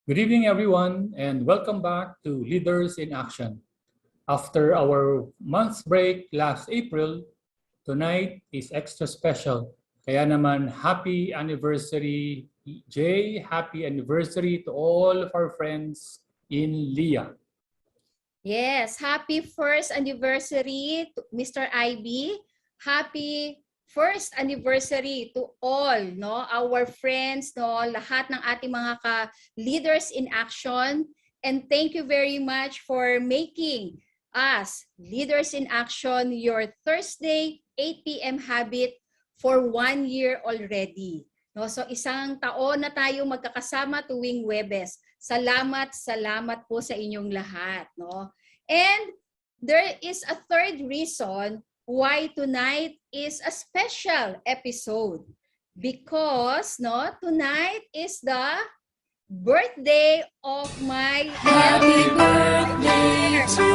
Good evening, everyone, and welcome back to Leaders in Action. After our month's break last April, tonight is extra special. Kaya naman, happy anniversary, Jay. Happy anniversary to all of our friends in LIA. Yes, happy first anniversary to Mr. IB. Happy first anniversary to all, no, our friends, no, lahat ng ating mga leaders in action. And thank you very much for making us Leaders in Action your Thursday 8 p.m. habit for 1 year already. No, so isang taon na tayo magkakasama tuwing Huwebes. Salamat po sa inyong lahat, no? And there is a third reason why tonight is a special episode. Because, no, tonight is the birthday of my Happy birthday to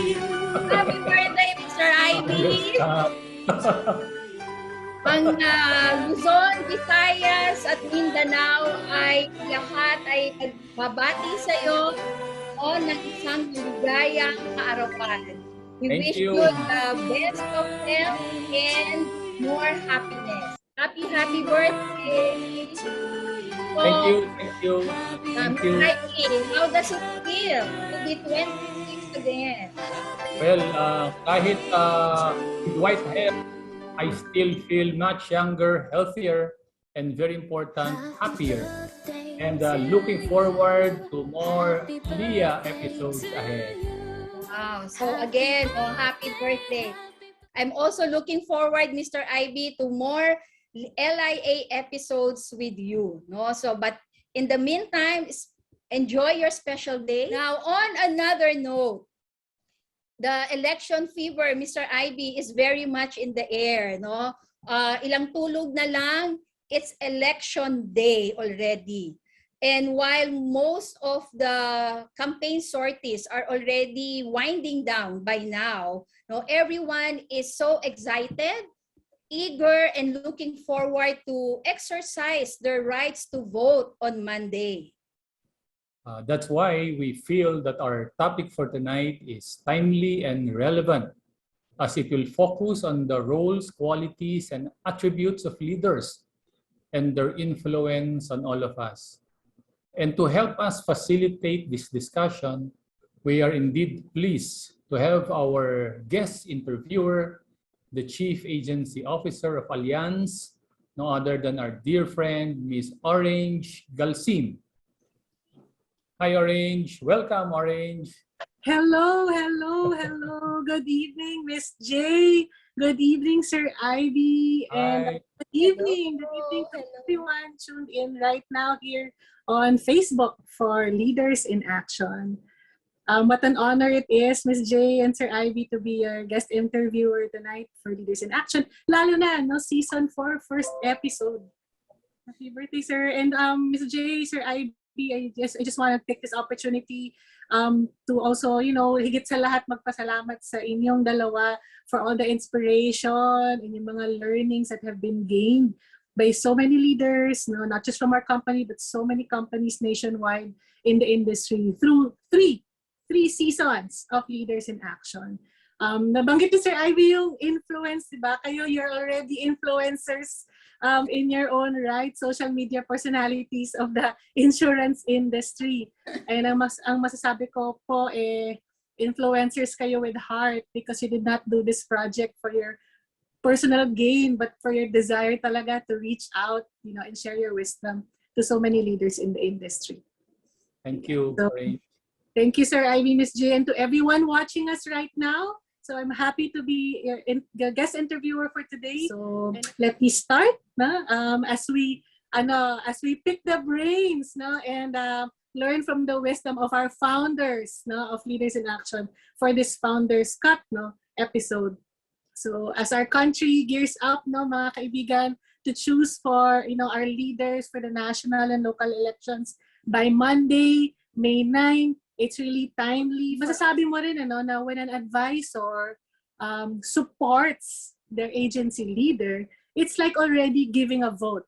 you. Happy birthday, Mr. Ivy! Ang Luzon, Visayas at Mindanao ay lahat ay nagbabati sa iyo o ng isang maligayang kaarawan. We wish you the best of health and more happiness. Happy birthday! So, Thank you. How does it feel to be 26 again? Well, kahit with white hair, I still feel much younger, healthier, and very important, happier. And looking forward to more LIA episodes ahead. Wow. So again, happy birthday. I'm also looking forward, Mr. IB, to more LIA episodes with you. No? So, but in the meantime, enjoy your special day. Now, on another note, the election fever, Mr. IB, is very much in the air. No? Ilang tulog na lang, it's election day already. And while most of the campaign sorties are already winding down by now, no, everyone is so excited, eager, and looking forward to exercise their rights to vote on Monday. That's why we feel that our topic for tonight is timely and relevant, as it will focus on the roles, qualities, and attributes of leaders and their influence on all of us. And to help us facilitate this discussion, we are indeed pleased to have our guest interviewer, the Chief Agency Officer of Allianz, no other than our dear friend, Ms. Orange Galsim. Hi, Orange. Welcome, Orange. Hello. Good evening, Miss J. Good evening, Sir Ivy. And good evening to everyone tuned in right now here on Facebook for Leaders in Action. What an honor it is, Miss J and Sir Ivy, to be your guest interviewer tonight for Leaders in Action. Lalo na, no, season 4, first episode. Happy birthday, sir. And Miss J, Sir Ivy, I just want to take this opportunity to also, higit sa lahat magpasalamat sa inyong dalawa for all the inspiration and yung mga learnings that have been gained by so many leaders, no, not just from our company, but so many companies nationwide in the industry through three seasons of Leaders in Action. Nabanggit ni Sir Ivy yung influence, diba? Kayo, you're already influencers in your own right, social media personalities of the insurance industry. And ang masasabi ko po, influencers kayo with heart because you did not do this project for your personal gain, but for your desire talaga to reach out, and share your wisdom to so many leaders in the industry. Thank you. So, thank you, Sir Ivy, Miss J, and to everyone watching us right now. So I'm happy to be the guest interviewer for today. So let me start, as we pick the brains, and learn from the wisdom of our founders, of Leaders in Action for this Founders Cut, episode. So as our country gears up, mga kaibigan, to choose for our leaders for the national and local elections by Monday, May 9. It's really timely. Masasabi mo rin na when an advisor supports their agency leader, it's like already giving a vote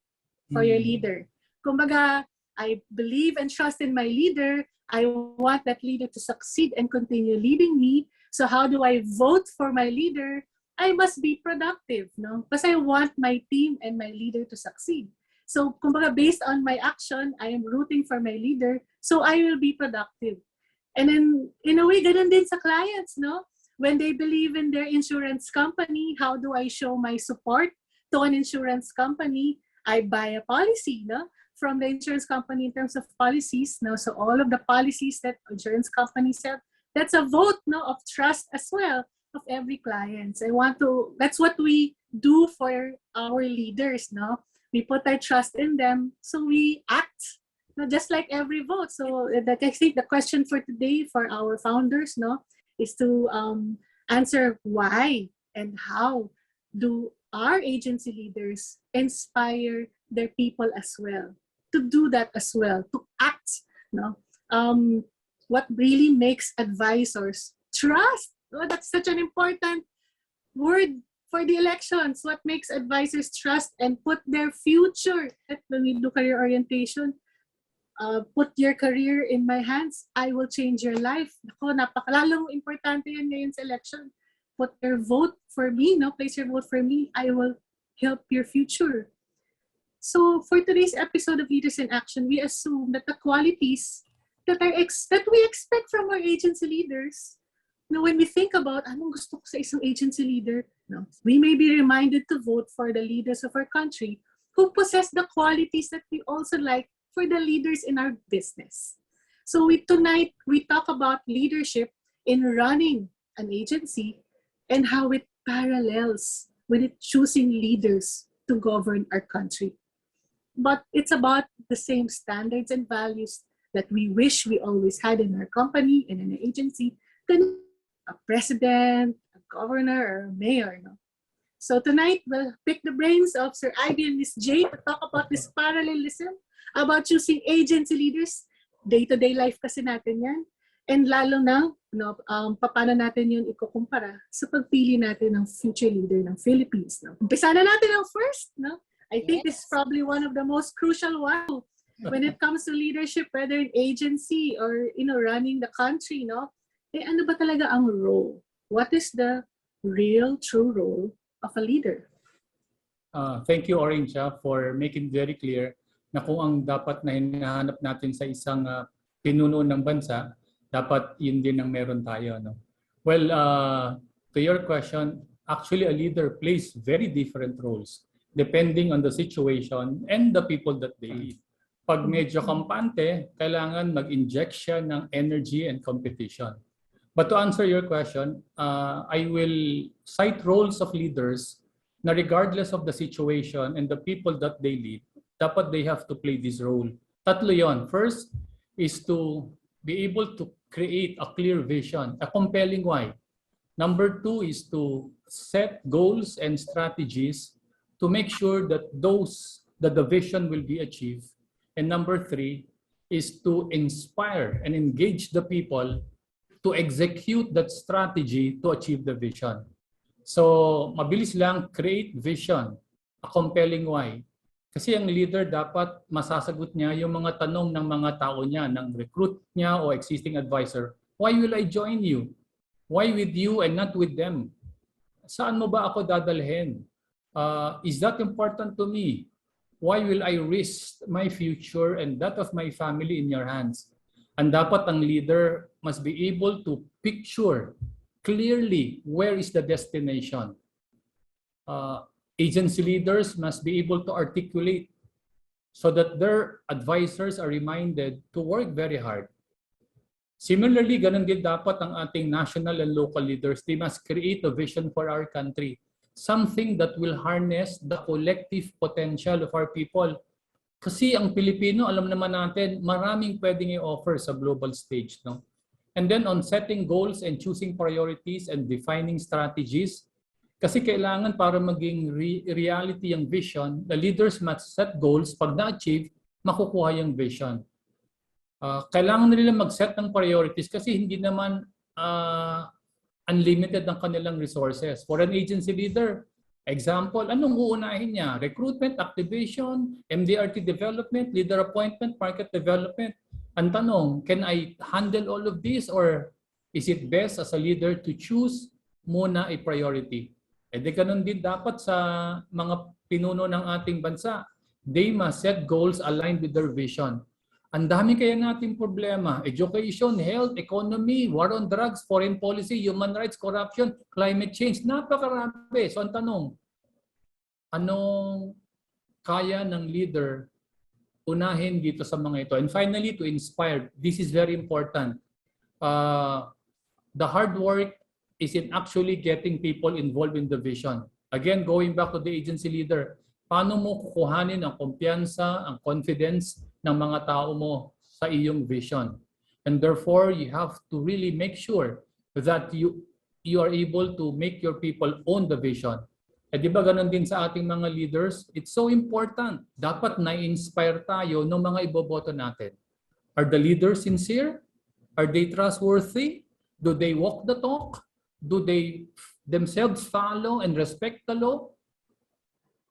for your leader. Kumbaga, I believe and trust in my leader. I want that leader to succeed and continue leading me. So how do I vote for my leader? I must be productive, no? Because I want my team and my leader to succeed. So, kumbaga, based on my action, I am rooting for my leader, so I will be productive. And then, in a way, ganun din sa clients, no? When they believe in their insurance company, how do I show my support to an insurance company? I buy a policy, no? From the insurance company in terms of policies, no? So all of the policies that insurance companies have, that's a vote, no, of trust as well of every client. That's what we do for our leaders, no? We put our trust in them, so we act, no, just like every vote. So I think the question for today for our founders, no, is to answer why and how do our agency leaders inspire their people as well to do that as well, to act, no? What really makes advisors trust? Oh, that's such an important word for the elections. What makes advisors trust and put their future, when we do career orientation, put your career in my hands, I will change your life. Ako, napakalalong importante yan ngayon sa election. Put your vote for me, no? Place your vote for me, I will help your future. So for today's episode of Leaders in Action, we assume that the qualities that we expect from our agency leaders, when we think about anong gusto ko sa isang agency leader, we may be reminded to vote for the leaders of our country who possess the qualities that we also like for the leaders in our business. So tonight, we talk about leadership in running an agency and how it parallels with it choosing leaders to govern our country. But it's about the same standards and values that we wish we always had in our company and in our agency, a president, a governor, or a mayor. No? So tonight, we'll pick the brains of Sir Ivy and Miss J to talk about this parallelism, about choosing agency leaders. Day-to-day life kasi natin yan. And lalo na, paano natin yun ikukumpara sa pagpili natin ng future leader ng Philippines. No? Umpisa na natin ang first. No? I think this is probably one of the most crucial ones when it comes to leadership, whether in agency or running the country. No? Ano ba talaga ang role? What is the real, true role of a leader? Thank you, Orange, for making very clear na kung ang dapat na hinahanap natin sa isang pinuno ng bansa, dapat yun din ang meron tayo. No? Well, to your question, actually a leader plays very different roles depending on the situation and the people that they lead. Pag medyo kampante, kailangan mag-inject siya ng energy and competition. But to answer your question, I will cite roles of leaders na regardless of the situation and the people that they lead, dapat they have to play this role. Tatlo yon. First is to be able to create a clear vision, a compelling why. Number two is to set goals and strategies to make sure that the vision will be achieved. And number three is to inspire and engage the people to execute that strategy to achieve the vision. So, mabilis lang, create vision, a compelling why. Kasi ang leader dapat masasagot niya yung mga tanong ng mga tao niya, ng recruit niya o existing advisor. Why will I join you? Why with you and not with them? Saan mo ba ako dadalhin? Is that important to me? Why will I risk my future and that of my family in your hands? And dapat ang leader must be able to picture clearly where is the destination. Agency leaders must be able to articulate so that their advisors are reminded to work very hard. Similarly, ganun din dapat ang ating national and local leaders. They must create a vision for our country. Something that will harness the collective potential of our people. Kasi ang Pilipino, alam naman natin, maraming pwedeng i-offer sa global stage. No? And then on setting goals and choosing priorities and defining strategies, kasi kailangan para maging reality yung vision, the leaders must set goals. Pag na-achieve, makukuha yung vision. Kailangan nila mag-set ng priorities kasi hindi naman unlimited ang kanilang resources. For an agency leader, Example, anong uunahin niya? Recruitment, activation, MDRT development, leader appointment, market development. Ang tanong, can I handle all of this or is it best as a leader to choose muna a priority? E di ganun din dapat sa mga pinuno ng ating bansa. They must set goals aligned with their vision. Ang dami kaya nating problema. Education, health, economy, war on drugs, foreign policy, human rights, corruption, climate change. Napakarami. So ang tanong, anong kaya ng leader unahin dito sa mga ito? And finally, to inspire. This is very important. The hard work is in actually getting people involved in the vision. Again, going back to the agency leader, paano mo kukuhanin ang kumpiyansa, ang confidence ng mga tao mo sa iyong vision? And therefore, you have to really make sure that you are able to make your people own the vision. Eh di ba ganun din sa ating mga leaders? It's so important. Dapat na-inspire tayo ng mga iboboto natin. Are the leaders sincere? Are they trustworthy? Do they walk the talk? Do they themselves follow and respect the law?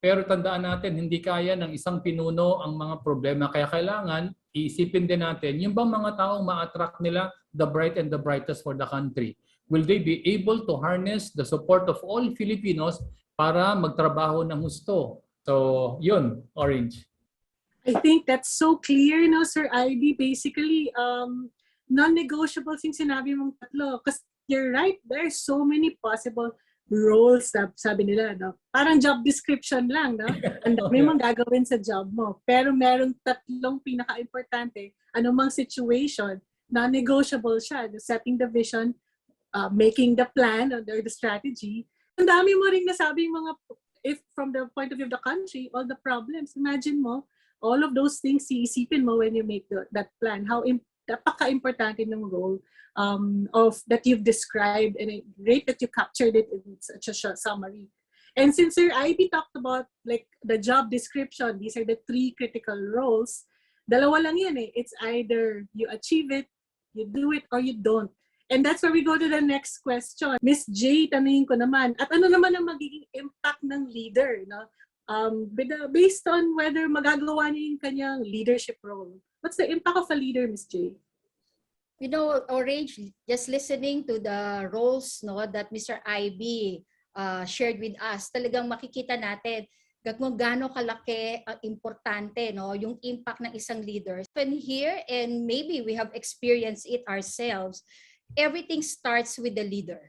Pero tandaan natin, hindi kaya ng isang pinuno ang mga problema. Kaya kailangan iisipin din natin, yung bang mga taong ma-attract nila the bright and the brightest for the country? Will they be able to harness the support of all Filipinos para magtrabaho ng husto? So, yun, Orange. I think that's so clear, no, Sir Ivy. Basically, non-negotiables yung sinabi mong tatlo. Because you're right, there's so many possible roles, sabi nila, no? Parang job description lang, no? Ang dami mong gagawin sa job mo. Pero meron tatlong pinaka-importante. Anumang situation, non-negotiable siya. Setting the vision, making the plan or the strategy. Ang dami mo rin nasabi mga, if from the point of view of the country, all the problems. Imagine mo, all of those things iisipin mo when you make that plan. How napaka-importante ng role of that you've described, and great that you captured it in such a short summary. And since Sir Ivy talked about like the job description, these are the 3 critical roles. Dalawa lang yan eh. It's either you achieve it, you do it, or you don't. And that's where we go to the next question. Miss J, tanungin ko naman, at ano naman ang magiging impact ng leader, no? Based on whether magagawa niya yung kanyang leadership role. What's the impact of a leader, Miss J? You know, Orange, just listening to the roles, no, that Mr. IB shared with us, talagang makikita natin kung gaano kalaki ang importante, no, yung impact ng isang leader. When here, and maybe we have experienced it ourselves, everything starts with the leader.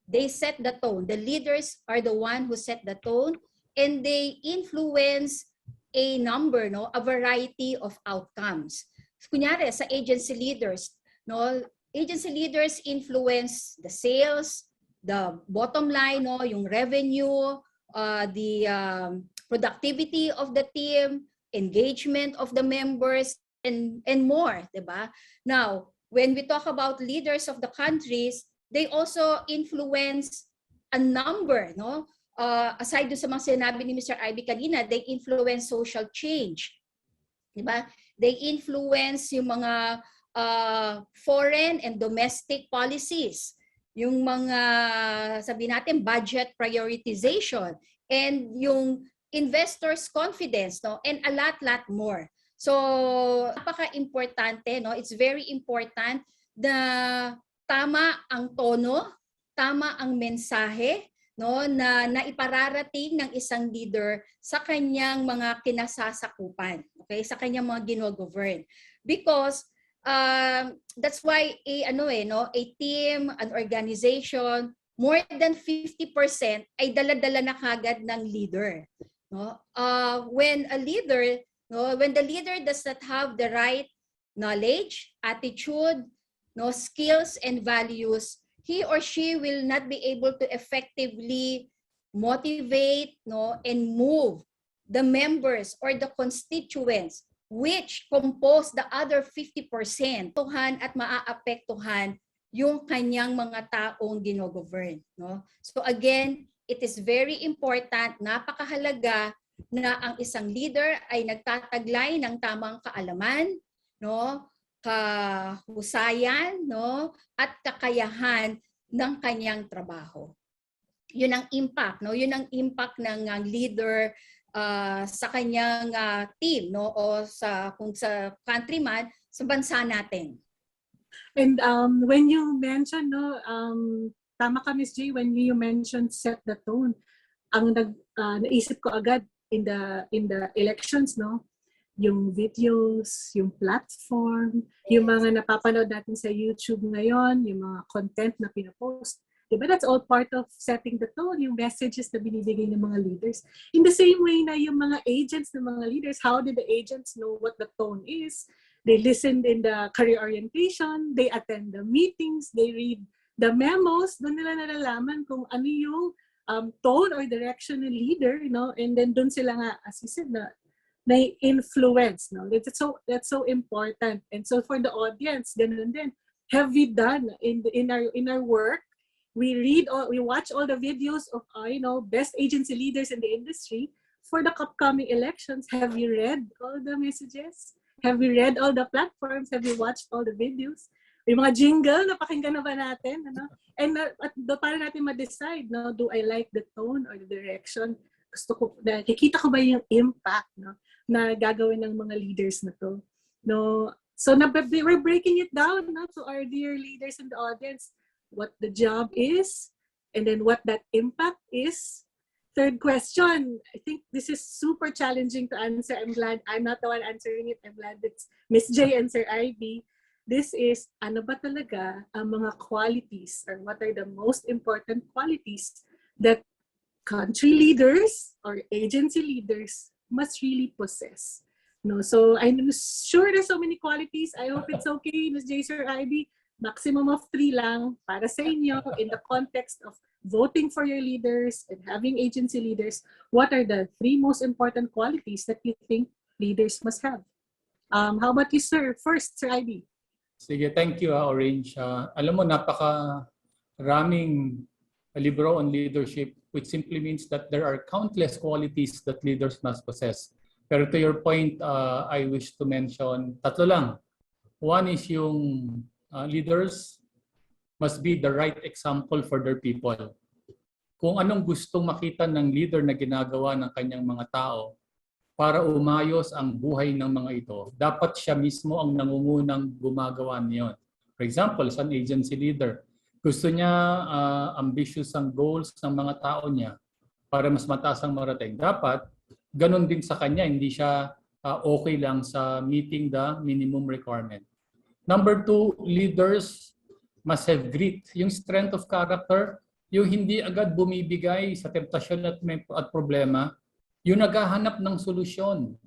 They set the tone. The leaders are the one who set the tone, and they influence a number, no, a variety of outcomes. Kunyari, sa agency leaders, no, agency leaders influence the sales, the bottom line, no, yung revenue, the productivity of the team, engagement of the members, and more, diba? Now, when we talk about leaders of the countries, they also influence a number, no? Aside sa mga sinabi ni Mr. Ivy kanina, they influence social change. Diba? They influence yung mga foreign and domestic policies, yung mga, sabi natin, budget prioritization, and yung investors' confidence, no? And a lot more. So, napaka-importante, no? It's very important na tama ang tono, tama ang mensahe, no, na naipararating ng isang leader sa kanyang mga kinasasakupan, okay, sa kanyang mga gino-govern. Because that's why a team, an organization, more than 50% ay dala-dala na kagad ng leader, no? When the leader does not have the right knowledge, attitude, no, skills and values, he or she will not be able to effectively motivate, no, and move the members or the constituents which compose the other 50%, at maaapektuhan yung kanyang mga taong gino-govern, no? So again, it is very important, napakahalaga na ang isang leader ay nagtataglay ng tamang kaalaman, no, kahusayan, no, at kakayahan ng kanyang trabaho. yun ang impact, no? Yun ang impact ng leader sa kanyang team, no? O kung sa country man, sa bansa natin. And when you mentioned, no, tama ka, Miss J, when you mentioned set the tone, ang naisip ko agad in the elections, no, yung videos, yung platform, yung mga napapanood natin sa YouTube ngayon, yung mga content na pinapost. Diba? That's all part of setting the tone, yung messages na binibigay ng mga leaders. In the same way na yung mga agents ng mga leaders, how did the agents know what the tone is? They listened in the career orientation, they attend the meetings, they read the memos, doon nila nalalaman kung ano yung tone or direction ng leader, you know, and then doon sila nga, as you said, na influence, no? That's so important. And so for the audience, ganun din, have we done in our work? We watch all the videos of best agency leaders in the industry for the upcoming elections. Have you read all the messages? Have we read all the platforms? Have you watched all the videos? Yung mga jingle, napakinggan na ba natin? Ano? And para natin ma-decide, no? Do I like the tone or the direction? Gusto ko, nakikita ko ba yung impact, no, na gagawin ng mga leaders na to? No? So we're breaking it down, no, to our dear leaders in the audience, what the job is, and then what that impact is. Third question, I think this is super challenging to answer. I'm glad I'm not the one answering it. I'm glad it's Miss J and Sir Ivy. This is, ano ba talaga ang mga qualities, or what are the most important qualities that country leaders or agency leaders must really possess? No, so I'm sure there's so many qualities. I hope it's okay, Ms. J, Sir Ivy. Maximum of 3 lang para sa inyo in the context of voting for your leaders and having agency leaders. What are the 3 most important qualities that you think leaders must have? How about you, sir? First, Sir Ivy. Sige, thank you, Orange. Alam mo, napaka-raming libro on leadership, which simply means that there are countless qualities that leaders must possess. Pero to your point, I wish to mention 3 lang. One is yung leaders must be the right example for their people. Kung anong gustong makita ng leader na ginagawa ng kanyang mga tao para umayos ang buhay ng mga ito, dapat siya mismo ang nangungunang gumagawa niyon. For example, as an agency leader, gusto niya ambitious ang goals ng mga tao niya para mas mataas ang marating. Dapat ganun din sa kanya, hindi siya okay lang sa meeting the minimum requirement. Number 2, leaders must have grit. Yung strength of character, yung hindi agad bumibigay sa temptasyon at problema, yung naghahanap ng solusyon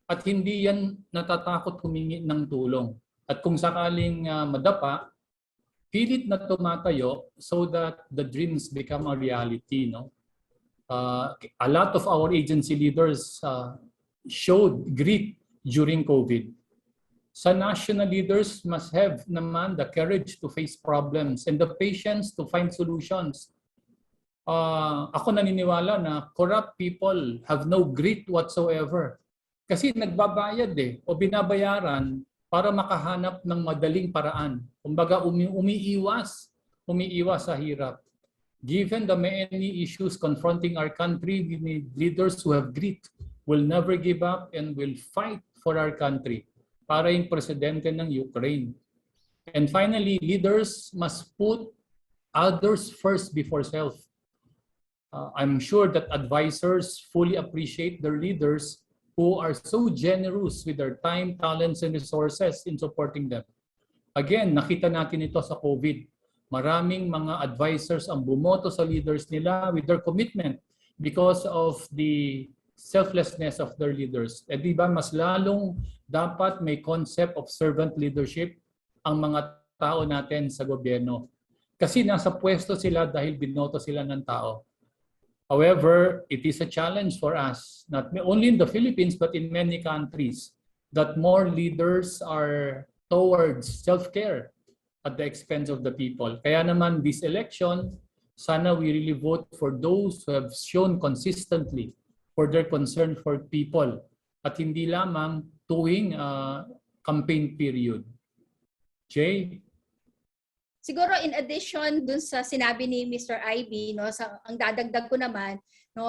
at hindi yan natatakot humingi ng tulong. At kung sakaling madapa, pilit na tumatayo so that the dreams become a reality. No? A lot of our agency leaders showed grit during COVID. Sa national leaders must have naman the courage to face problems and the patience to find solutions. Ako naniniwala na corrupt people have no grit whatsoever. Kasi nagbabayad o binabayaran para makahanap ng madaling paraan. Kumbaga umiiwas sa hirap. Given the many issues confronting our country, we need leaders who have grit, will never give up, and will fight for our country. Para yung presidente ng Ukraine. And finally, leaders must put others first before self. I'm sure that advisors fully appreciate their leaders who are so generous with their time, talents, and resources in supporting them. Again, nakita natin ito sa COVID. Maraming mga advisors ang bumoto sa leaders nila with their commitment because of the selflessness of their leaders. Eh di ba mas lalong dapat may concept of servant leadership ang mga tao natin sa gobyerno. Kasi nasa pwesto sila dahil binoto sila ng tao. However, it is a challenge for us, not only in the Philippines but in many countries, that more leaders are towards self-care at the expense of the people. Kaya naman this election, sana we really vote for those who have shown consistently for their concern for people at hindi lamang tuwing campaign period. Jay? siguro in addition dun sa sinabi ni Mr. IB, no, ang dadagdag ko naman, no,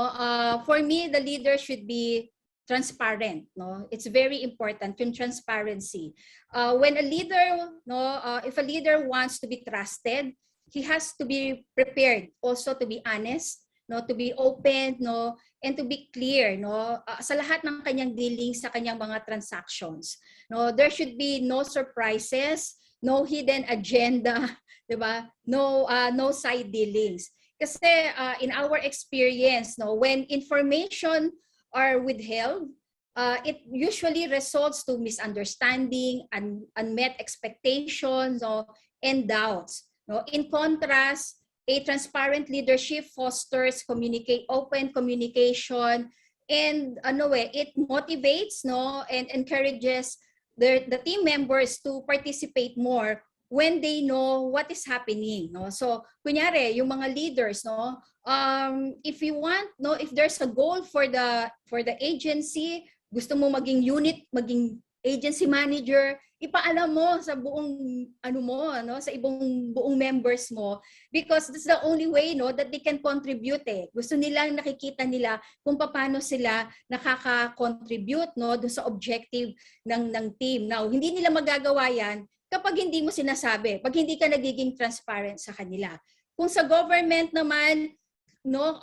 for me the leader should be transparent, no. It's very important yung transparency. When a leader, no, if a leader wants to be trusted, he has to be prepared also to be honest, no, to be open, no, and to be clear, no, sa lahat ng kanyang dealings sa kanyang mga transactions. No, there should be no surprises, no hidden agenda, 'di ba? No side dealings. Kasi in our experience, no, when information are withheld, it usually results to misunderstanding, unmet expectations, no, and doubts. No, in contrast, a transparent leadership fosters open communication, and it motivates, no, and encourages the team members to participate more when they know what is happening, no. So kunyari yung mga leaders, no, if you want, no, if there's a goal for the agency, gusto mo maging unit, maging agency manager, ipaalam mo sa buong sa buong members mo, because that's the only way, no, that they can contribute. Gusto nilang nakikita nila kung paano sila nakaka-contribute, no, doon sa objective ng team. Now, hindi nila magagawa 'yan kapag hindi mo sinasabi, pag hindi ka nagiging transparent sa kanila. Kung sa government naman, no,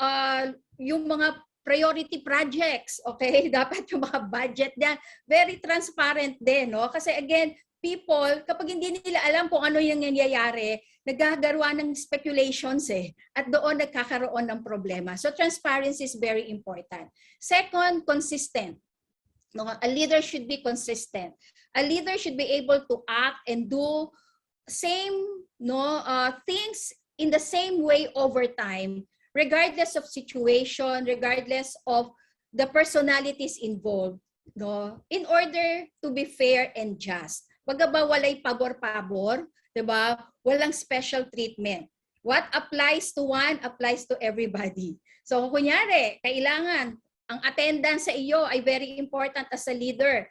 yung mga priority projects, okay? Dapat yung mga budget niya, very transparent din, no? Kasi again, people, kapag hindi nila alam kung ano yung nangyayari, nagkakaroon ng speculations at doon nagkakaroon ng problema. So transparency is very important. Second, consistent. No? A leader should be consistent. A leader should be able to act and do things in the same way over time, regardless of situation, regardless of the personalities involved, no, in order to be fair and just. Wag ba walay pabor-pabor, 'di ba? Walang special treatment. What applies to one applies to everybody. So kunyari, kailangan ang attendance sa iyo ay very important as a leader.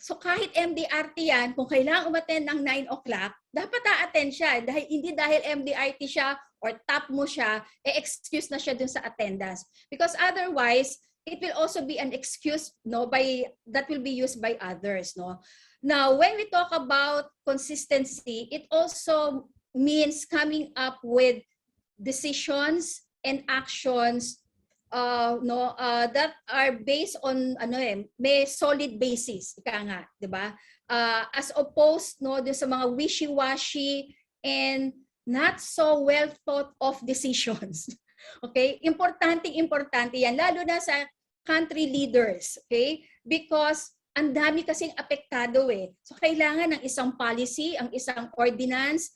So kahit MDRT yan, kung kailangan umattend ng 9 o'clock, dapat a-attend siya. Hindi dahil MDRT siya or top mo siya, excuse na siya dun sa attendance. Because otherwise, it will also be an excuse, no, that will be used by others, no. Now, when we talk about consistency, it also means coming up with decisions and actions that are based on may solid basis, ika nga, 'di ba? As opposed, no, dun sa mga wishy-washy and not so well thought of decisions. Okay? Importante yan, lalo na sa country leaders, okay? Because ang dami kasing apektado So kailangan ng isang policy, ang isang ordinance,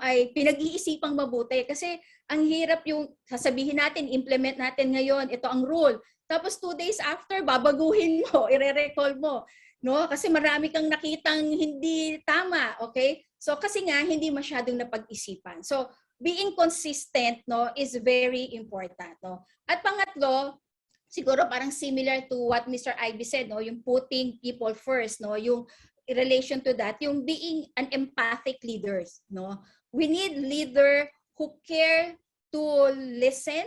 ay pinag-iisipang mabuti kasi ang hirap yung sasabihin natin, implement natin ngayon, ito ang rule. Tapos 2 days after, babaguhin mo, ire-recall mo, no? Kasi marami kang nakitang hindi tama, okay? So kasi nga hindi masyadong napag-isipan. So being consistent, no, is very important, no? At pangatlo, siguro parang similar to what Mr. Ivy said, no, yung putting people first, no, yung in relation to that, yung being an empathic leaders, no? We need leader who care to listen,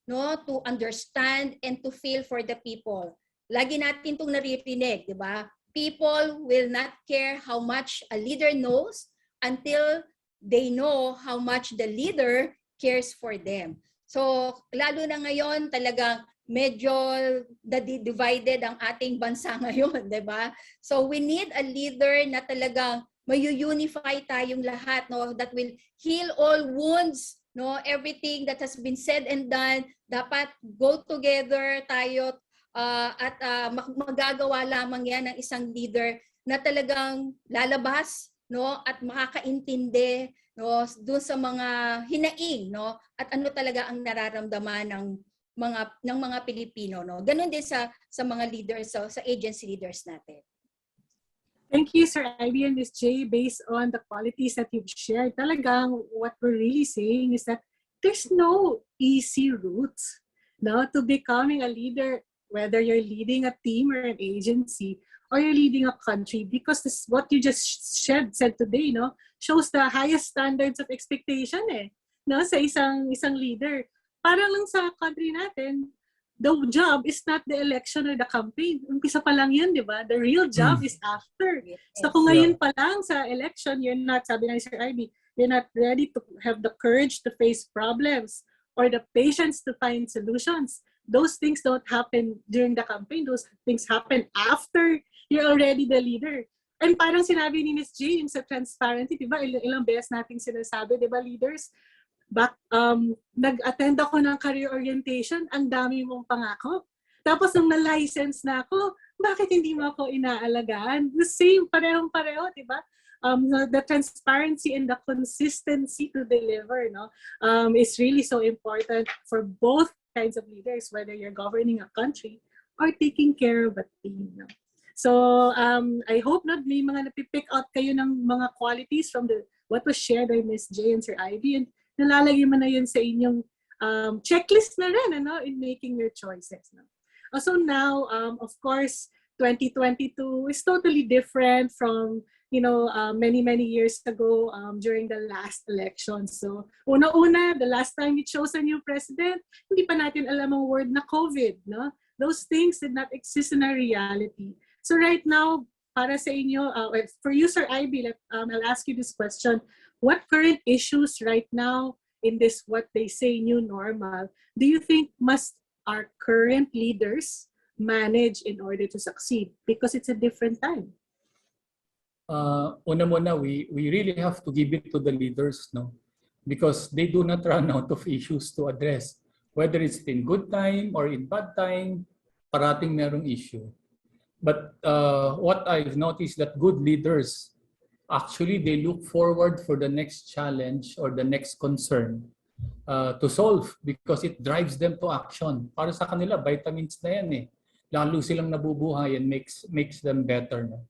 no, to understand and to feel for the people. Lagi natin itong naririnig, di ba? People will not care how much a leader knows until they know how much the leader cares for them. So, lalo na ngayon, talagang medyo divided ang ating bansa ngayon, 'di ba? So we need a leader na talagang mayu-unify tayong lahat, no, that will heal all wounds, no, everything that has been said and done, dapat go together tayo at magagawa lamang 'yan ng isang leader na talagang lalabas, no, at makakaintindi, no, doon sa mga hinaing, no, at ano talaga ang nararamdaman ng mga Pilipino, no. Ganun din sa mga leaders, sa agency leaders natin. Thank you, Sir Ivy and Ms. J. Based on the qualities that you've shared, talagang what we're really saying is that there's no easy route, no, to becoming a leader whether you're leading a team or an agency, or you're leading a country, because this what you just said today, no, shows the highest standards of expectation, no, sa isang leader. Para lang sa country natin, the job is not the election or the campaign. Umpisa pa lang yun, di ba? The real job is after. Yes. So kung ngayon pa lang sa election, you're not, sabi ng Sir Ivy, you're not ready to have the courage to face problems or the patience to find solutions. Those things don't happen during the campaign. Those things happen after you're already the leader. And parang sinabi ni Miss J, yung sa transparency, di ba? Ilang beses nating sinasabi, di ba, leaders? Nag-attend ako ng career orientation, ang dami mong pangako. Tapos nung na-license na ako, bakit hindi mo ako inaalagaan? The same, parehong-pareho, di ba? The transparency and the consistency to deliver, no, is really so important for both kinds of leaders, whether you're governing a country or taking care of a team. No? So I hope not may mga napipick out kayo ng mga qualities from what was shared by Ms. J and Sir Ivy, and nalalagay mo na yun sa inyong checklist na rin, ano, in making your choices. No? So now, of course, 2022 is totally different from, you know, many years ago during the last election. So una-una, the last time we chose a new president, hindi pa natin alam ang word na COVID. No? Those things did not exist in our reality. So right now, para sa inyo, for you, Sir Ivy, I'll ask you this question. What current issues right now in this, what they say, new normal, do you think must our current leaders manage in order to succeed? Because it's a different time. Una muna, we really have to give it to the leaders, no? Because they do not run out of issues to address. Whether it's in good time or in bad time, parating merong issue. But what I've noticed that good leaders, actually, they look forward for the next challenge or the next concern to solve because it drives them to action. Para sa kanila, vitamins na yan eh. Lalo silang nabubuhay and makes them better. No?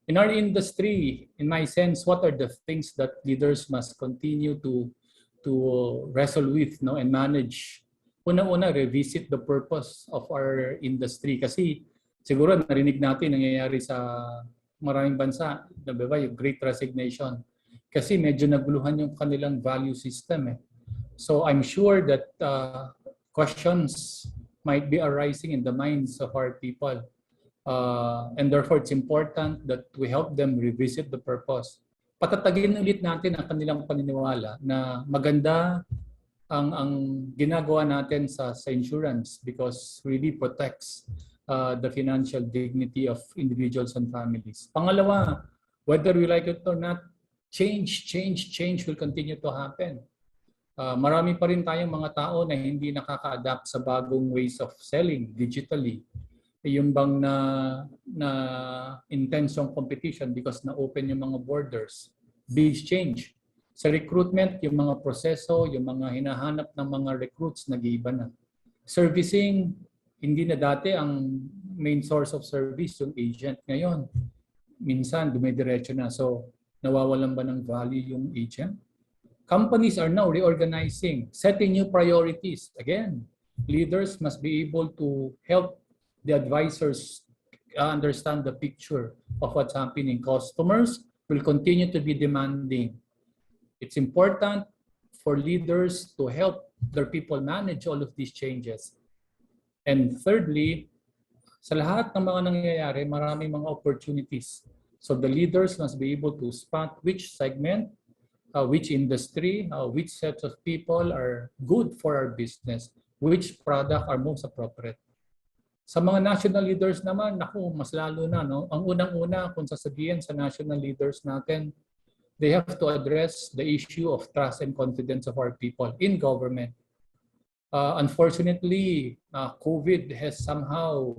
In our industry, in my sense, what are the things that leaders must continue to wrestle with, no, and manage? Una-una, revisit the purpose of our industry. Kasi siguro narinig natin nangyayari sa maraming bansa, diba, yung Great Resignation. Kasi medyo naguluhan yung kanilang value system. So I'm sure that questions might be arising in the minds of our people. And therefore, it's important that we help them revisit the purpose. Patatagin ulit natin ang kanilang paniniwala na maganda ang ginagawa natin sa insurance because really protects the financial dignity of individuals and families. Pangalawa, whether we like it or not, change will continue to happen. Marami pa rin tayong mga tao na hindi nakaka-adapt sa bagong ways of selling digitally. Yung bang na intense yung competition because na-open yung mga borders. Big change. Sa recruitment, yung mga proseso, yung mga hinahanap ng mga recruits, nag-iiba na. Servicing, hindi na dati ang main source of service yung agent. Ngayon, minsan dumidiretso na. So, nawawalan ba ng value yung agent? Companies are now reorganizing, setting new priorities. Again, leaders must be able to help the advisors understand the picture of what's happening. Customers will continue to be demanding. It's important for leaders to help their people manage all of these changes. And thirdly, sa lahat ng mga nangyayari, maraming mga opportunities. So the leaders must be able to spot which segment, which industry, which sets of people are good for our business, which product are most appropriate. Sa mga national leaders naman, naku, mas lalo na, no? Ang unang-una, kung sasabihin sa national leaders natin, they have to address the issue of trust and confidence of our people in government. Unfortunately, COVID has somehow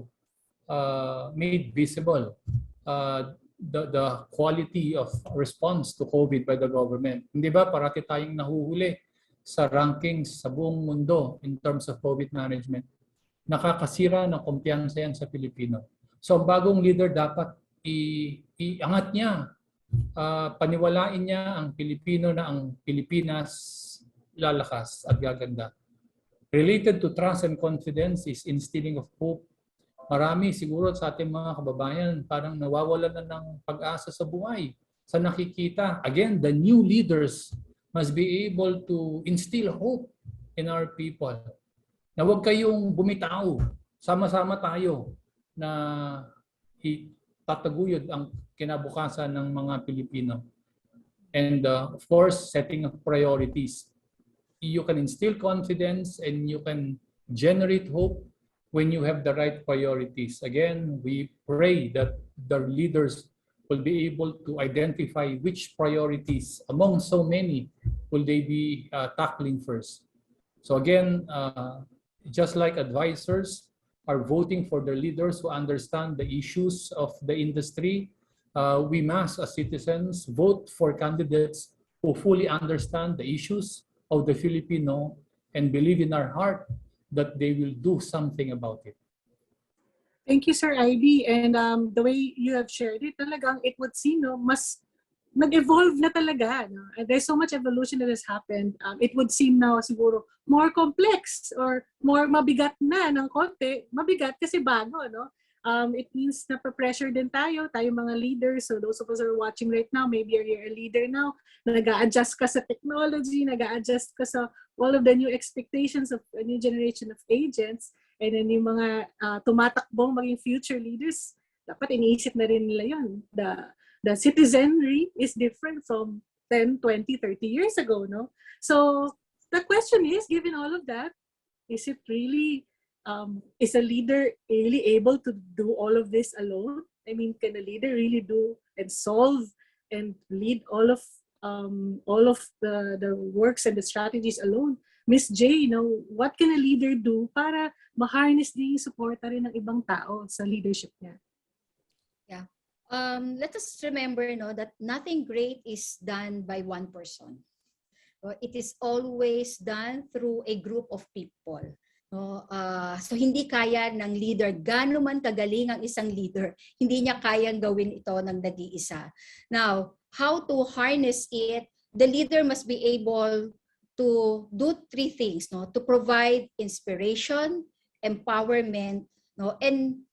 made visible the quality of response to COVID by the government. Hindi ba parati tayong nahuhuli sa rankings sa buong mundo in terms of COVID management? Nakakasira ng kumpiyansa yan sa Pilipino. So ang bagong leader dapat iangat niya, paniwalain niya ang Pilipino na ang Pilipinas lalakas at gaganda. Related to trust and confidence is instilling of hope Marami siguro sa ating mga kababayan parang nawawalan na ng pag-asa sa buhay. Sa nakikita, again, the new leaders must be able to instill hope in our people. Na huwag kayong bumitaw. Sama-sama tayo na itataguyod ang kinabukasan ng mga Pilipino. And of course, setting of priorities. You can instill confidence and you can generate hope when you have the right priorities. Again, we pray that the leaders will be able to identify which priorities among so many will they be tackling first. So again, just like advisors are voting for the leaders who understand the issues of the industry, we must, as citizens, vote for candidates who fully understand the issues of the Filipino and believe in our heart that they will do something about it. Thank you, Sir Ivy. And the way you have shared it, talagang it would seem mas nag-evolve na talaga. No? And there's so much evolution that has happened. It would seem now siguro more complex or more mabigat na ng konti. Mabigat kasi bago, no? It means na pressure din tayo mga leaders. So those of us who are watching right now, maybe you're a leader now, nag-a-adjust ka sa technology, nag-a-adjust ka sa all of the new expectations of a new generation of agents. And then yung mga tumatakbong maging future leaders, dapat iniisip na rin nila yun. The citizenry is different from 10, 20, 30 years ago, no? So the question is, given all of that, is it really, is a leader really able to do all of this alone? I mean, can a leader really do and solve and lead all of the works and the strategies alone? Miss J, what can a leader do para ma-harness din yung suporta rin ng ibang tao sa leadership niya? Yeah. Let us remember that nothing great is done by one person. It is always done through a group of people. So hindi kaya ng leader, gaano man kagaling ang isang leader, hindi niya kayang gawin ito ng nag-iisa. Now, how to harness it? The leader must be able to do three things, to provide inspiration, empowerment, and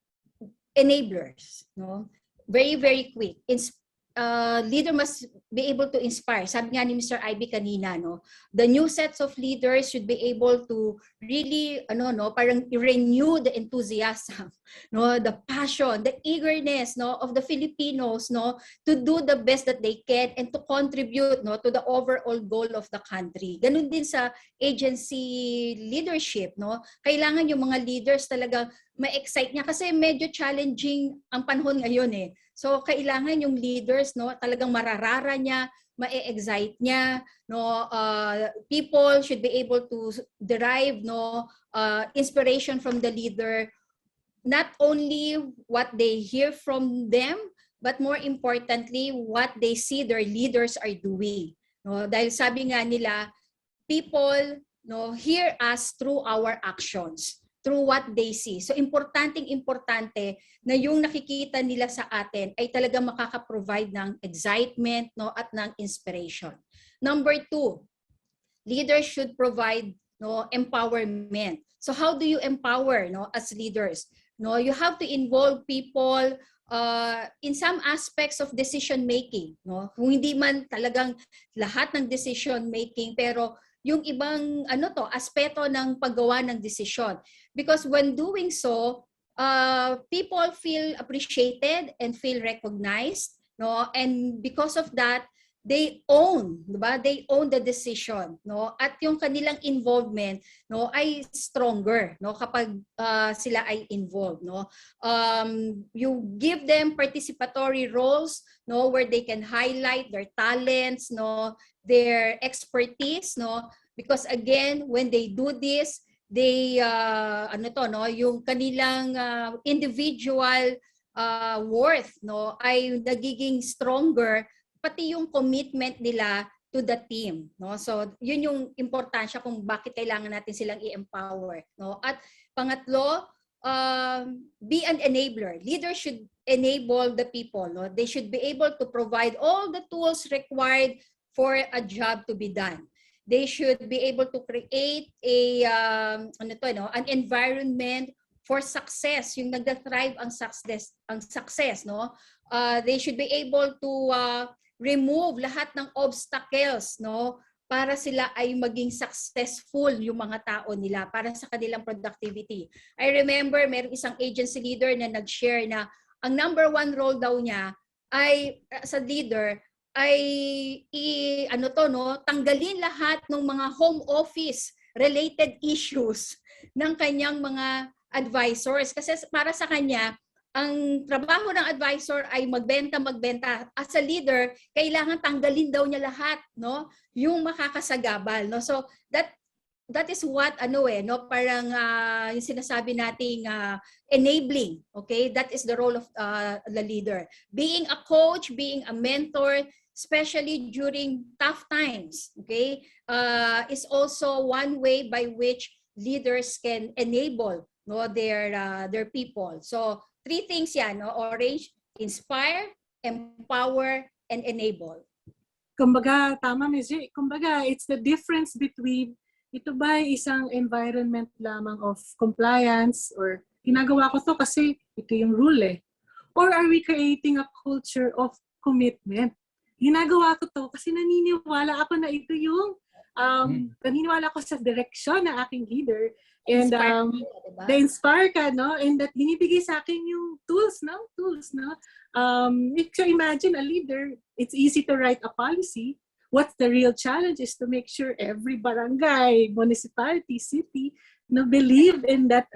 enablers. Very, very quick. Leader must be able to inspire. Sabi nga ni Mr. Ivy kanina, the new sets of leaders should be able to really, parang renew the enthusiasm, the passion, the eagerness, of the Filipinos, to do the best that they can and to contribute, to the overall goal of the country. Ganun din sa agency leadership, Kailangan yung mga leaders talaga ma-excite niya kasi medyo challenging ang panahon ngayon eh. So kailangan yung leaders talagang mararara niya, ma-excite niya, people should be able to derive inspiration from the leader, not only what they hear from them, but more importantly what they see their leaders are doing. Dahil sabi nga nila, people hear us through our actions, through what they see. So importante na yung nakikita nila sa atin ay talaga makaka-provide ng excitement at ng inspiration. Number 2, leaders should provide empowerment. So how do you empower as leaders? You have to involve people in some aspects of decision making. Kung hindi man talagang lahat ng decision making, pero yung ibang aspeto ng paggawa ng desisyon. Because when doing so, people feel appreciated and feel recognized, and because of that, they own, diba? They own the decision, At yung kanilang involvement, ay stronger, kapag sila ay involved, You give them participatory roles, where they can highlight their talents, their expertise, because again, when they do this, they yung kanilang individual worth ay nagiging stronger, pati yung commitment nila to the team, So yun yung importansya kung bakit kailangan natin silang i-empower, At pangatlo, be an enabler. Leaders should enable the people, They should be able to provide all the tools required for a job to be done. They should be able to create an environment for success, yung nagda-thrive ang success, no? They should be able to remove lahat ng obstacles, no? Para sila ay maging successful yung mga tao nila para sa kanilang productivity. I remember merong isang agency leader na nag-share na ang number one role daw niya ay sa leader ay tanggalin lahat ng mga home office related issues ng kanyang mga advisors kasi para sa kanya ang trabaho ng advisor ay magbenta. As a leader, kailangan tanggalin daw niya lahat, no? Yung makakasagabal, no? So that is what parang yung sinasabi nating enabling, okay? That is the role of the leader. Being a coach, being a mentor, especially during tough times, okay? Is also one way by which leaders can enable their people. So 3 things yan, no? Orange: inspire, empower, and enable. Kumbaga, tama, Ms. J. Kumbaga, it's the difference between ito ba isang environment lamang of compliance or ginagawa ko to kasi ito yung rule eh. Or are we creating a culture of commitment? Ginagawa ko to kasi naniniwala ako na ito yung naniniwala ko sa direction ng aking leader. And na-inspire ka, no? And that binibigay sa akin yung tools, no? If you imagine a leader, it's easy to write a policy. What's the real challenge is to make sure every barangay, municipality, city, believe in that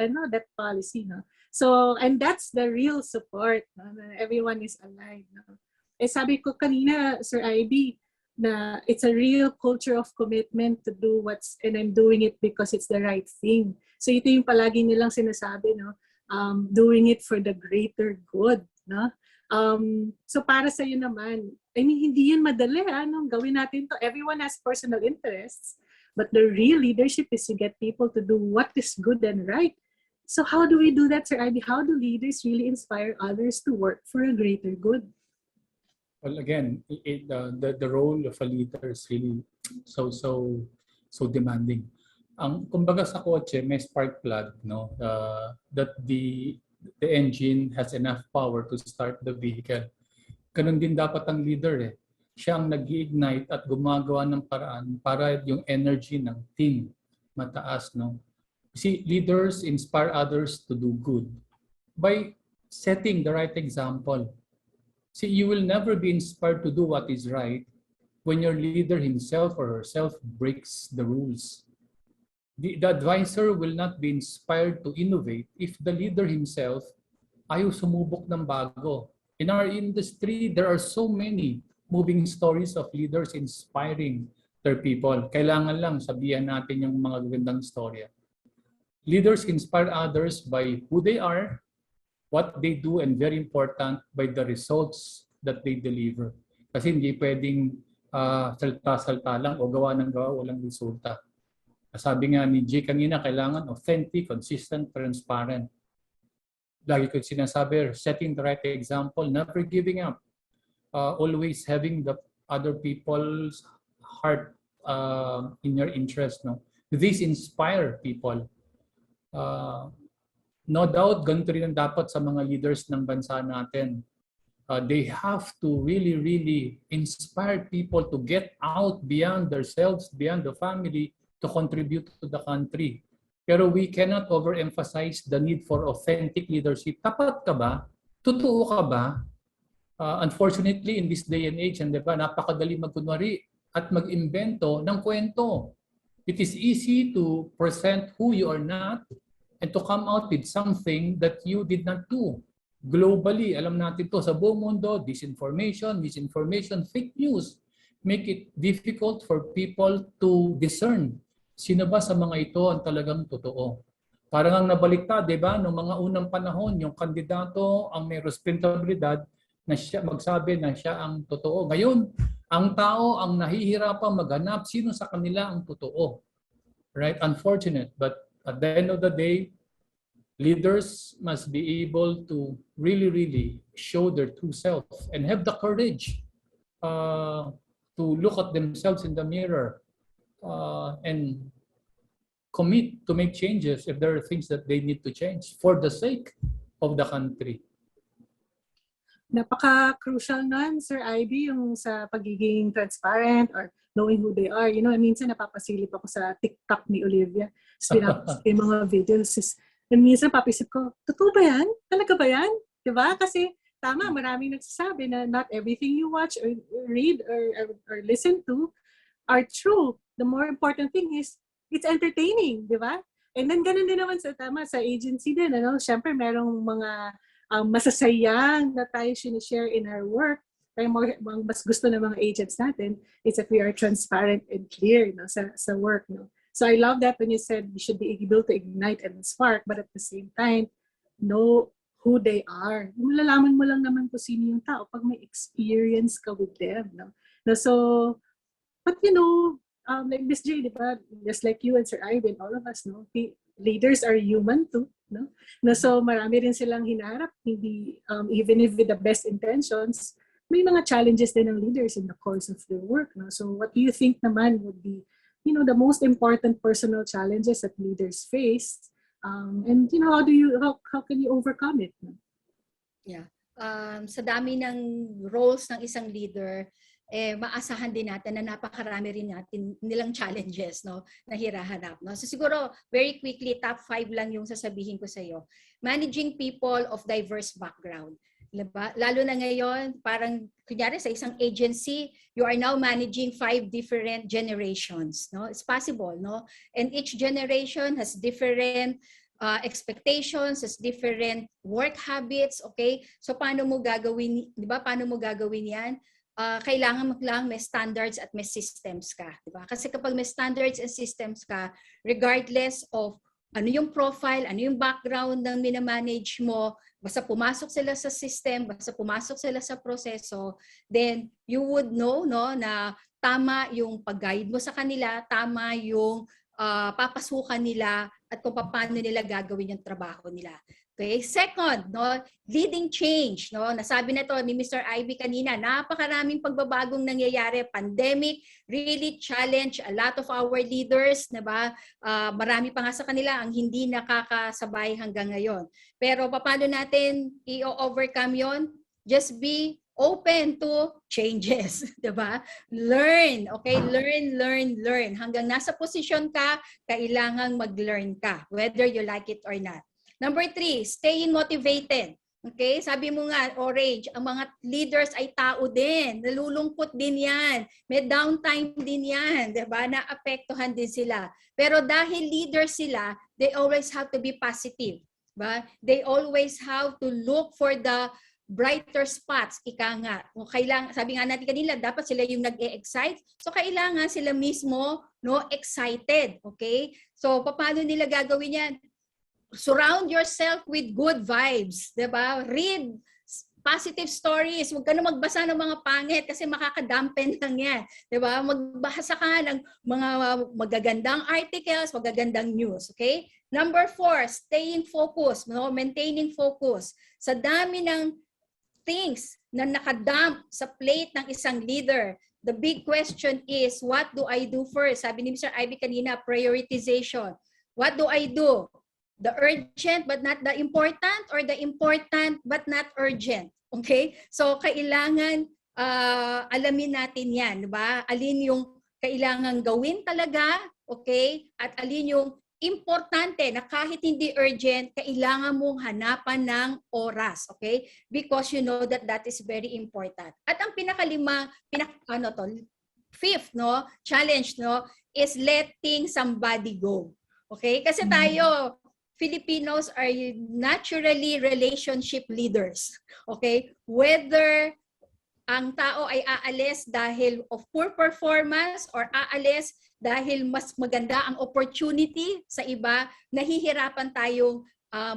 policy, no? So, and that's the real support, no? Everyone is aligned, no? Sabi ko kanina, Sir Ivy, na it's a real culture of commitment to do and I'm doing it because it's the right thing. So ito yung palagi nilang sinasabi, no? Doing it for the greater good, no? So para sa iyo naman, I mean, hindi yun madali, gawin natin to. Everyone has personal interests, but the real leadership is to get people to do what is good and right. So how do we do that, Sir Ivy? How do leaders really inspire others to work for a greater good? Well, again, the role of a leader is really so demanding. Kumbaga sa kotse, may spark plug, no? That the engine has enough power to start the vehicle. Ganun din dapat ang leader eh. Siya ang nag-ignite at gumagawa ng paraan para yung energy ng team mataas, no? See, leaders inspire others to do good by setting the right example. See, you will never be inspired to do what is right when your leader himself or herself breaks the rules. The advisor will not be inspired to innovate if the leader himself ayaw sumubok ng bago. In our industry, there are so many moving stories of leaders inspiring their people. Kailangan lang sabihan natin yung mga gandang storya. Leaders inspire others by who they are, what they do, and very important, by the results that they deliver. Kasi hindi pwedeng salta-salta lang o gawa ng gawa, walang resulta. Sabi nga ni Jay kanina, kailangan authentic, consistent, transparent. Lagi ko sinasabi, setting the right example, never giving up. Always having the other people's heart in your interest. No? This inspire people. No doubt, ganito rin ang dapat sa mga leaders ng bansa natin. They have to really inspire people to get out beyond themselves, beyond the family, to contribute to the country. Pero we cannot overemphasize the need for authentic leadership. Tapat ka ba? Totoo ka ba? Unfortunately, in this day and age, diba, napakadali magkunwari at mag-imbento ng kwento. It is easy to present who you are not and to come out with something that you did not do. Globally, alam natin to sa buong mundo, disinformation, misinformation, fake news make it difficult for people to discern sino ba sa mga ito ang talagang totoo. Parang ang nabaliktad, di ba, noong mga unang panahon, yung kandidato ang may responsibilidad na siya magsabi na siya ang totoo. Ngayon, ang tao ang nahihirapang maghanap sino sa kanila ang totoo. Right? Unfortunate, but at the end of the day, leaders must be able to really show their true self and have the courage to look at themselves in the mirror and commit to make changes if there are things that they need to change for the sake of the country. Napaka-crucial nun, Sir Ivy, yung sa pagiging transparent or knowing who they are. You know, minsan napapasilip ako sa TikTok ni Olivia. Tapos yung mga videos. And minsan papisip ko, totoo ba yan? Talaga ba yan? Diba? Kasi tama, maraming nagsasabi na not everything you watch or read or listen to are true. The more important thing is, it's entertaining, di ba? And then ganun din naman sa agency din, ano? Siyempre, merong mga masasayang na tayo sinishare in our work. Kaya mas gusto ng mga agents natin is that we are transparent and clear, no, sa work. No? So I love that when you said we should be able to ignite and spark, but at the same time, know who they are. Malalaman mo lang naman kung sino yung tao pag may experience ka with them. No? So, but you know, like Miss J, diba? Just like you and Sir Ivan, all of us, no? Leaders are human too, no? So marami rin silang hinaharap, hindi, even if with the best intentions, may mga challenges din ng leaders in the course of their work, no? So what do you think naman would be, you know, the most important personal challenges that leaders face? And you know, how can you overcome it? No? Yeah. Sa dami ng roles ng isang leader, maasahan din natin na napakarami rin natin nilang challenges, no, na hirahanap, no. So siguro very quickly, top 5 lang yung sasabihin ko sa iyo. Managing people of diverse background. Diba? Lalo na ngayon, parang kunyari sa isang agency, you are now managing 5 different generations, no. It's possible, no. And each generation has different expectations, has different work habits, okay? So paano mo gagawin, 'di ba? Paano mo gagawin 'yan? Kailangan lang may standards at may systems ka, di ba? Kasi kapag may standards and systems ka, regardless of ano yung profile, ano yung background ng minamanage mo, basta pumasok sila sa system, basta pumasok sila sa proseso, then you would know, no, na tama yung pag-guide mo sa kanila, tama yung papasukan nila at kung paano nila gagawin yung trabaho nila. Okay, second, no, leading change, no. Nasabi na to ni Mr. Ivy kanina, napakaraming pagbabagong nangyayari. Pandemic really challenge a lot of our leaders, 'di ba? Marami pa nga sa kanila ang hindi nakakasabay hanggang ngayon. Pero paano natin i-overcome 'yon? Just be open to changes, 'di ba? Learn, okay? Learn. Hanggang nasa posisyon ka, kailangang mag-learn ka, whether you like it or not. Number 3, staying motivated. Okay? Sabi mo nga, Orange, ang mga leaders ay tao din. Nalulungkot din yan. May downtime din yan. Diba? Naapektuhan din sila. Pero dahil leaders sila, they always have to be positive. Diba? They always have to look for the brighter spots. Ika nga. Sabi nga natin kanila, dapat sila yung nag-e-excite. So, kailangan sila mismo, no, excited. Okay? So, paano nila gagawin yan? Surround yourself with good vibes, 'di ba? Read positive stories. Huwag ka na magbasa ng mga pangit kasi makakadampen lang 'yan, 'di ba? Magbasa ka ng mga magagandang articles, magagandang news, okay? Number 4, staying focused, no? Maintaining focus. Sa dami ng things na nakadump sa plate ng isang leader, the big question is, what do I do first? Sabi ni Mr. Ivy kanina, prioritization. What do I do? The urgent but not the important, or the important but not urgent. Okay? So, kailangan alamin natin yan, di ba? Alin yung kailangan gawin talaga, okay? At alin yung importante na kahit hindi urgent, kailangan mong hanapan ng oras, okay? Because you know that that is very important. At ang fifth, no, challenge, no, is letting somebody go. Okay? Kasi tayo, Filipinos are naturally relationship leaders. Okay? Whether ang tao ay aalis dahil of poor performance or aalis dahil mas maganda ang opportunity sa iba, nahihirapan tayong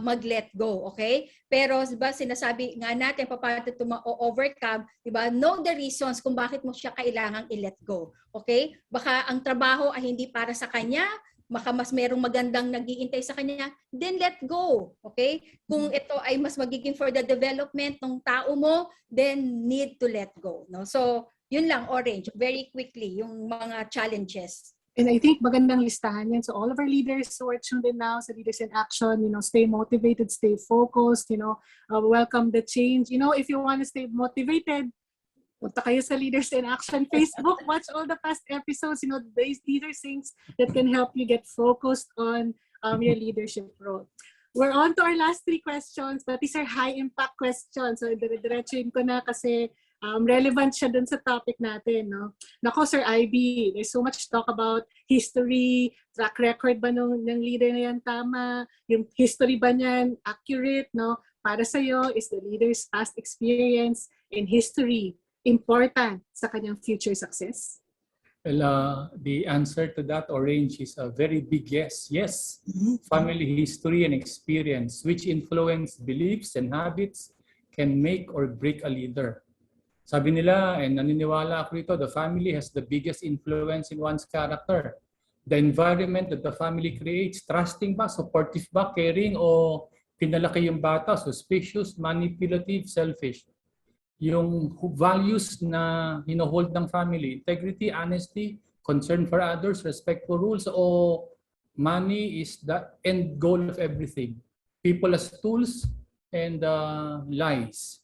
mag-let go. Okay? Pero diba, sinasabi nga natin, paano ito ma-overcome, diba? Know the reasons kung bakit mo siya kailangang i-let go. Okay? Baka ang trabaho ay hindi para sa kanya, baka mas merong magandang nag-iintay sa kanya, then let go. Okay? Kung ito ay mas magiging for the development ng tao mo, then need to let go. No? So, yun lang, Orange. Very quickly, yung mga challenges. And I think magandang listahan yan. So all of our leaders who are tuned in now, sa Leaders in Action, stay motivated, stay focused, welcome the change. If you want to stay motivated, punta kayo sa Leaders in Action Facebook. Watch all the past episodes. These are things that can help you get focused on your leadership role. We're on to our last 3 questions, but these are high-impact questions. So, dire-diretsuin ko na kasi relevant siya dun sa topic natin. No? Nako, Sir Ivy, there's so much talk about history, track record ba ng leader na yan tama? Yung history ba niyan accurate? No? Para sa'yo, is the leader's past experience in history important sa kanyang future success? Well, the answer to that, Orange, is a very big yes. Yes, family history and experience, which influence beliefs and habits, can make or break a leader. Sabi nila, and naniniwala ako rito, the family has the biggest influence in one's character. The environment that the family creates, trusting ba, supportive ba, caring, o pinalaki yung bata, suspicious, manipulative, selfish. Yung values na hinohold ng family, integrity, honesty, concern for others, respect for rules, o money is the end goal of everything. People as tools and lies.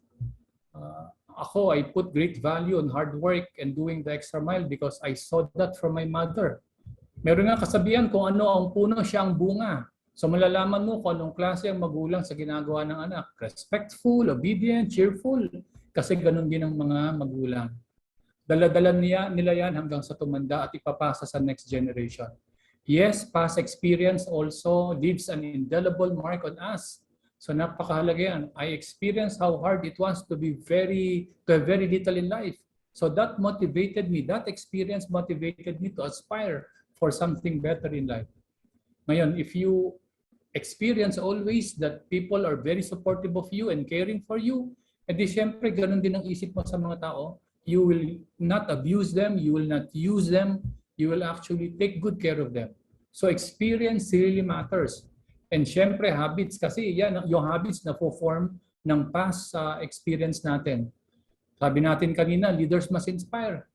Ako, I put great value on hard work and doing the extra mile because I saw that from my mother. Meron nga kasabihan, kung ano ang puno, siya ang bunga. So malalaman mo kung anong klase ang magulang sa ginagawa ng anak. Respectful, obedient, cheerful. Kasi ganun din ang mga magulang. Dala-dala nila yan hanggang sa tumanda at ipapasa sa next generation. Yes, past experience also leaves an indelible mark on us. So napakahalaga yan. I experienced how hard it was to have very little in life. So that motivated me. That experience motivated me to aspire for something better in life. Ngayon, if you experience always that people are very supportive of you and caring for you, edi siyempre ganun din ang isip mo sa mga tao. You will not abuse them, you will not use them, you will actually take good care of them. So experience really matters. And siyempre habits, kasi yan yung habits na form ng past experience natin. Sabi natin kanina, leaders must inspire.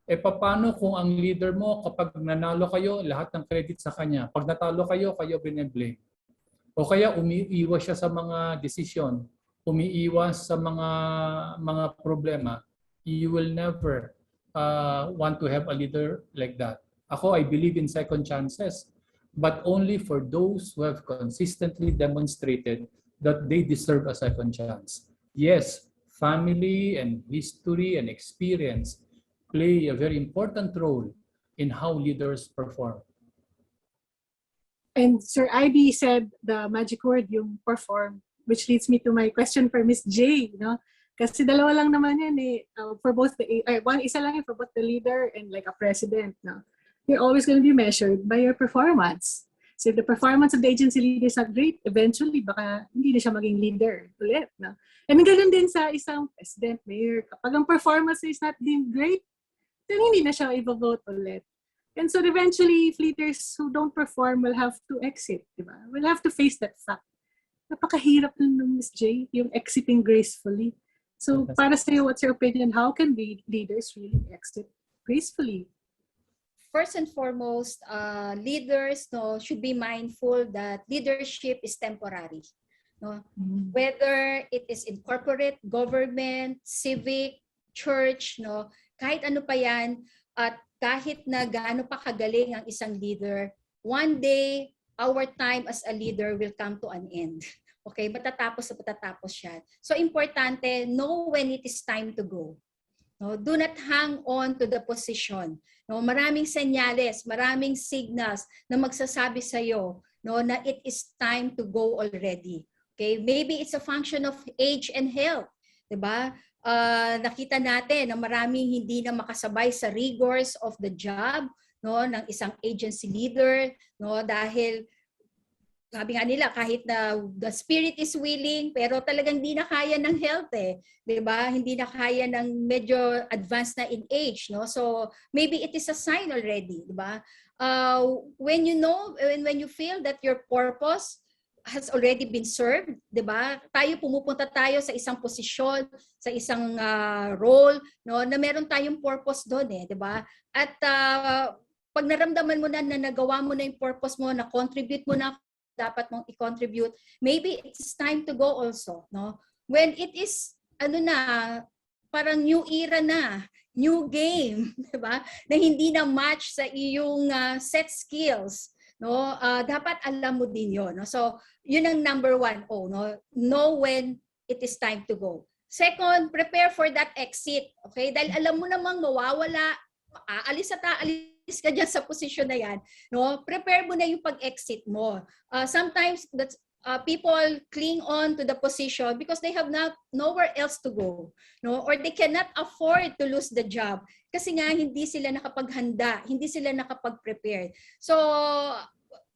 E paano kung ang leader mo kapag nanalo kayo, lahat ng credit sa kanya. Pag natalo kayo, kayo bine-blame. O kaya umiiwas siya sa mga desisyon, umiiwas sa mga problema. You will never want to have a leader like that. Ako, I believe in second chances, but only for those who have consistently demonstrated that they deserve a second chance. Yes, family and history and experience play a very important role in how leaders perform. And Sir Ivy said the magic word, yung perform, which leads me to my question for Miss J. Kasi dalawa lang naman yan for both isa lang yun for both the leader and like a president. You're always going to be measured by your performance. So if the performance of the agency leader is not great, eventually baka hindi na siya maging leader ulit. And ganun din sa isang president, mayor. Kapag ang performance is not deemed great, then hindi na siya i-vote ulit. And so eventually, leaders who don't perform will have to exit. Diba? We'll have to face that fact. Napakahirap nun, Ms. J, yung exiting gracefully. So para sa'yo, what's your opinion? How can leaders really exit gracefully? First and foremost, leaders should be mindful that leadership is temporary. Whether it is in corporate, government, civic, church, kahit ano pa yan, at kahit na gaano pa kagaling ang isang leader, one day, our time as a leader will come to an end. Okay, matatapos siya. So importante, know when it is time to go. Do not hang on to the position. Maraming senyales, maraming signals na magsasabi sa iyo na it is time to go already. Okay? Maybe it's a function of age and health, 'di ba? Nakita natin na maraming hindi na makasabay sa rigors of the job ng isang agency leader dahil sabi nga nila, kahit na the spirit is willing, pero talagang hindi na kaya ng health 'di ba? Hindi na kaya ng medyo advanced na in age, So maybe it is a sign already, 'di ba? When you feel that your purpose has already been served, 'di ba? Pumupunta tayo sa isang posisyon, sa isang role, na meron tayong purpose doon 'di ba? At pag naramdaman mo na nagawa mo na yung purpose mo, na contribute mo na dapat mong i-contribute, maybe it's time to go also, no? When it is parang new era na, new game, 'di ba? Na hindi na match sa iyong set skills, no? Dapat alam mo din 'yon, no? So, 'yun ang number 1, no? Know when it is time to go. Second, prepare for that exit, okay? Dahil alam mo namang mawawala, aalis ka dyan sa posisyon na yan, no? Prepare mo na yung pag-exit mo. Sometimes that's people cling on to the position because they have nowhere else to go, no? Or they cannot afford to lose the job kasi nga hindi sila nakapaghanda, hindi sila nakapag-prepare. So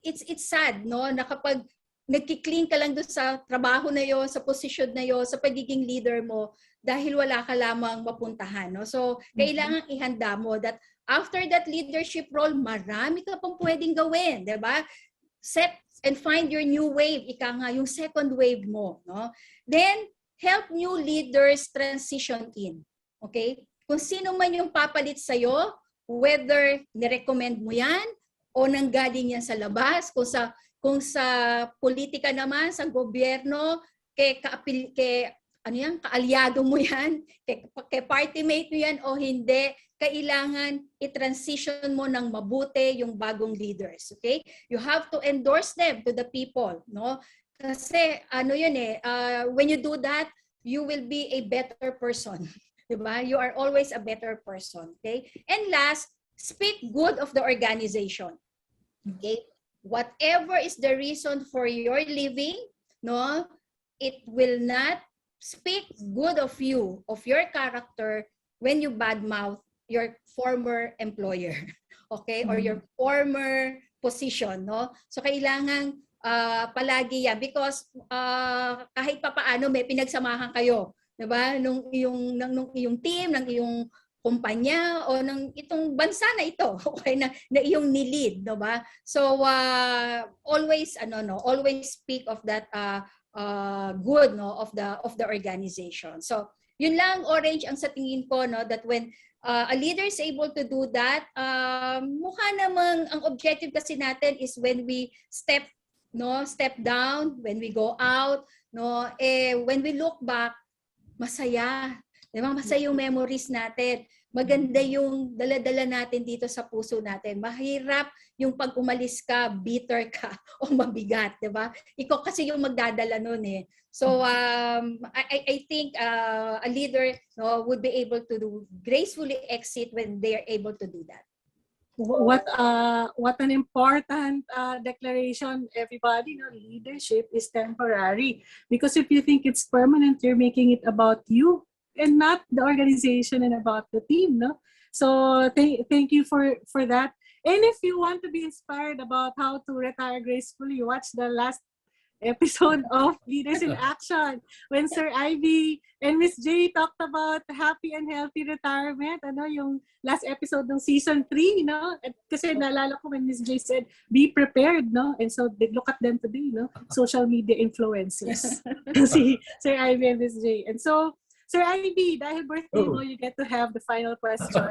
it's sad, no, na kapag nagki-cling ka lang doon sa trabaho na yon, sa position na yon, sa pagiging leader mo dahil wala ka lamang mapuntahan, no? So kailangan ihanda mo that after that leadership role, marami ka pang pwedeng gawin, 'di ba? Set and find your new wave, ika nga, yung second wave mo, no? Then, help new leaders transition in, okay? Kung sino man yung papalit sa'yo, whether nirecommend mo yan o nanggaling yan sa labas, kung sa politika naman, sa gobyerno, kaalyado mo yan, kay party mate mo yan o hindi, kailangan i-transition mo ng mabuti yung bagong leaders, okay? You have to endorse them to the people, no? Kasi when you do that, you will be a better person, diba? You are always a better person, okay? And last, speak good of the organization, okay? Whatever is the reason for your leaving, no? It will not speak good of you, of your character, when you badmouth your former employer, okay, or your former position, no? So kailangan palagi yan because kahit papaano may pinagsamahan kayo, 'di ba? Nung iyong team, ng iyong kumpanya o ng itong bansa na ito, okay, na iyong nilid, 'di ba? So always always speak of that good, no, of the organization. So yun lang, Orange, ang sa tingin ko, no, that when a leader is able to do that, mukha namang ang objective kasi natin is when we step down, when we go out, no, when we look back, masaya. Diba? Masaya yung memories natin. Maganda yung dala-dala natin dito sa puso natin. Mahirap yung pag umalis ka, bitter ka, o mabigat, diba? Ikaw kasi yung magdadala nun eh. So I think a leader, no, would be able to gracefully exit when they are able to do that. What an important declaration, everybody. No, leadership is temporary, because if you think it's permanent, you're making it about you and not the organization and about the team, no? So thank you for that. And if you want to be inspired about how to retire gracefully, watch the last episode of Leaders in Action when Sir Ivy and Miss J talked about happy and healthy retirement. Yung last episode ng season 3, no? Kasi naalala ko when Miss J said, be prepared, no? And so look at them today, no? Social media influencers. Si Sir Ivy and Miss J. And so, Sir Ivy, dahil birthday mo, you get to have the final question.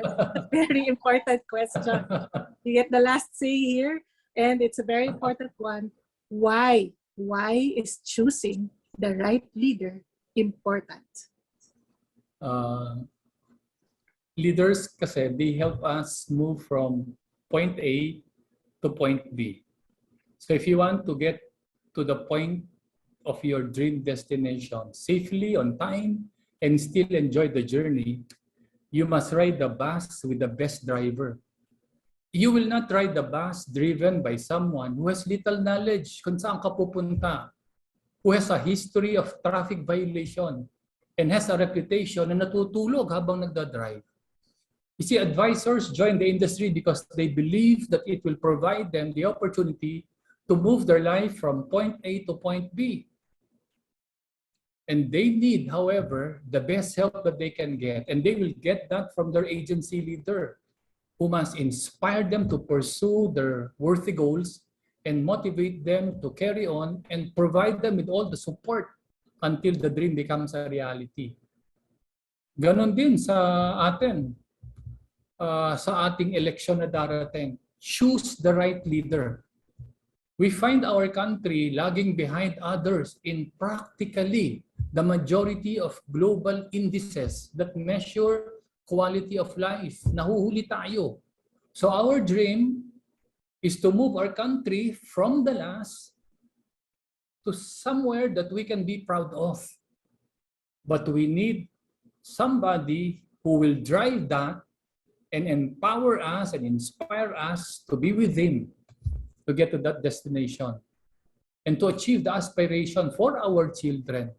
Very important question. You get the last say here, and it's a very important one. Why? Why is choosing the right leader important? Leaders kasi, they help us move from point A to point B. So if you want to get to the point of your dream destination safely, on time, and still enjoy the journey, you must ride the bus with the best driver. You will not ride the bus driven by someone who has little knowledge kung saan ka pupunta, who has a history of traffic violation, and has a reputation na natutulog habang nagdadrive. You see, advisors join the industry because they believe that it will provide them the opportunity to move their life from point A to point B. And they need, however, the best help that they can get, and they will get that from their agency leader, who must inspire them to pursue their worthy goals and motivate them to carry on and provide them with all the support until the dream becomes a reality. Ganon din sa atin, sa ating eleksyon na darating. choose the right leader. We find our country lagging behind others in practically the majority of global indices that measure quality of life. Nahuhuli tayo. So our dream is to move our country from the last to somewhere that we can be proud of. But we need somebody who will drive that and empower us and inspire us to be with him to get to that destination and to achieve the aspiration for our children.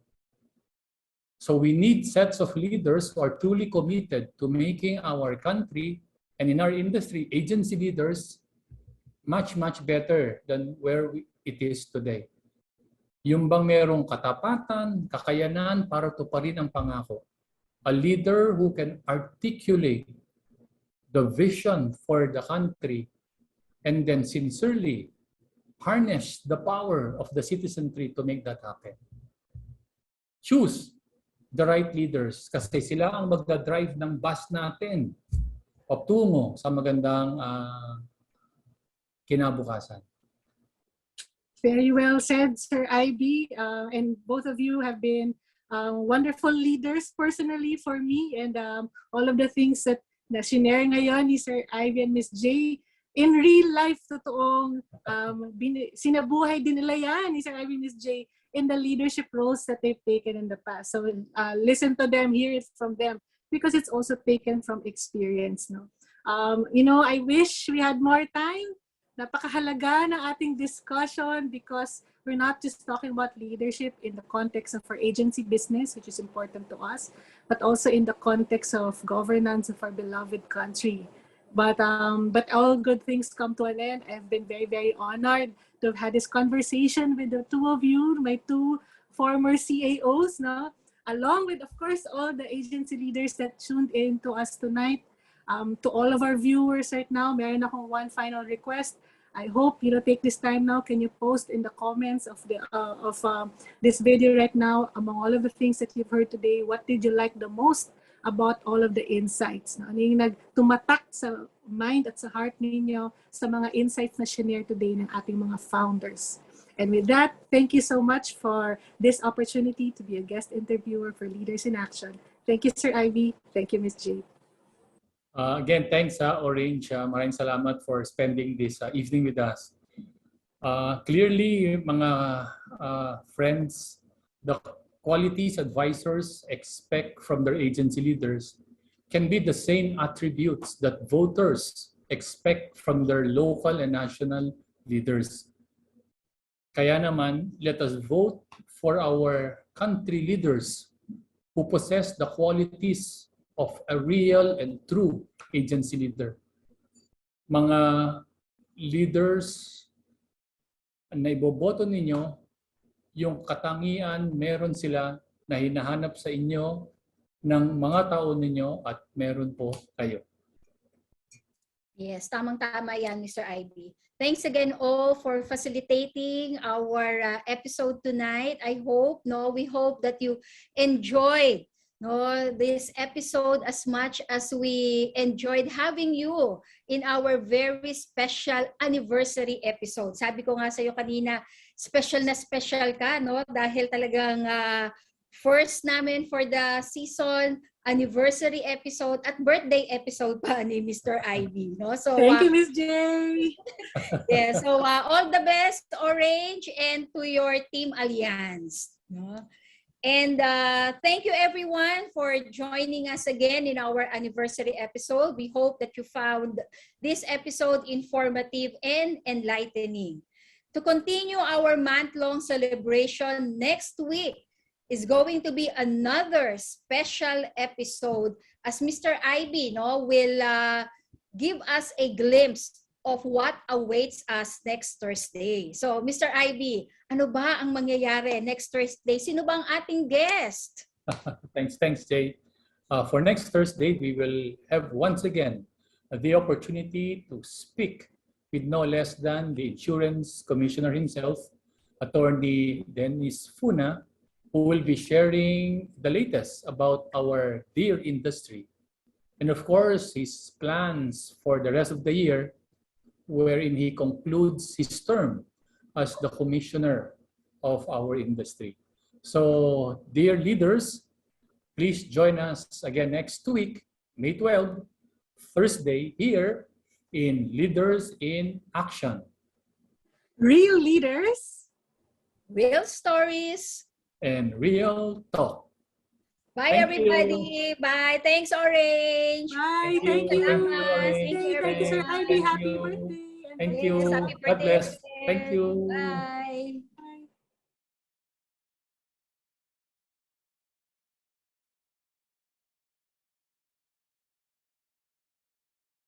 So we need sets of leaders who are truly committed to making our country and in our industry, agency leaders, much, much better than where it is today. Yung bang merong katapatan, kakayanan para tuparin ang pangako. A leader who can articulate the vision for the country and then sincerely harness the power of the citizenry to make that happen. Choose the right leaders kasi sila ang magdadrive ng bus natin patungo sa magandang kinabukasan. Very well said, Sir Ivy. And both of you have been wonderful leaders personally for me, and all of the things that na-share ngayon ni Sir Ivy and Miss J, in real life, totoong sinabuhay din nila yan ni Sir Ivy and Miss J in the leadership roles that they've taken in the past. So listen to them, hear it from them, because it's also taken from experience. No? I wish we had more time. Napakahalaga ng ating discussion because we're not just talking about leadership in the context of our agency business, which is important to us, but also in the context of governance of our beloved country. But all good things come to an end. I've been very, very honored to have had this conversation with the two of you, my two former CAOs, no? Along with, of course, all the agency leaders that tuned in to us tonight. To all of our viewers right now, meron akong one final request. I hope take this time now. Can you post in the comments of this video right now, among all of the things that you've heard today, what did you like the most about all of the insights? Ano yung nagtumatak sa mind at sa heart ninyo sa mga insights na share today ng ating mga founders? And with that, thank you so much for this opportunity to be a guest interviewer for Leaders in Action. Thank you, Sir Ivy. Thank you, Ms. J. Again, thanks Orange. Maraming salamat for spending this evening with us. Clearly, mga friends, the qualities advisors expect from their agency leaders can be the same attributes that voters expect from their local and national leaders. Kaya naman, let us vote for our country leaders who possess the qualities of a real and true agency leader. Mga leaders na iboboto ninyo, yung katangian meron sila na hinahanap sa inyo ng mga tao ninyo at meron po kayo. Yes, tamang-tama yan, Mr. Ivy. Thanks again all for facilitating our episode tonight. We hope that you enjoyed this episode as much as we enjoyed having you in our very special anniversary episode. Sabi ko nga sa iyo kanina, special na special ka, no? Dahil talagang first namin for the season, anniversary episode at birthday episode pa ni Mr. Ivy, no? So thank you, Ms. J. Yeah, so all the best, Orange, and to your Team Alliance, no? And thank you everyone for joining us again in our anniversary episode. We hope that you found this episode informative and enlightening. To continue our month-long celebration next week is going to be another special episode as Mr. Ivy will give us a glimpse of what awaits us next Thursday. So, Mr. Ivy, ano ba ang mangyayari next Thursday? Sino ba ang ating guest? Thanks, Jay. For next Thursday, we will have once again the opportunity to speak with no less than the Insurance Commissioner himself, Attorney Dennis Funa, who will be sharing the latest about our dear industry. And of course, his plans for the rest of the year wherein he concludes his term as the commissioner of our industry. So, dear leaders, please join us again next week, May 12, Thursday, here in Leaders in Action. Real leaders. Real stories. And real talk. Bye, Thank everybody. Bye. Thanks, Orange. Bye. Thank Thank you. you, Salamat. Orange. Thank you, Thank you, Sir everyone. Ivy. Thank Happy you. birthday. And Thank Yes, you. happy God birthday bless. again. Thank you. Bye.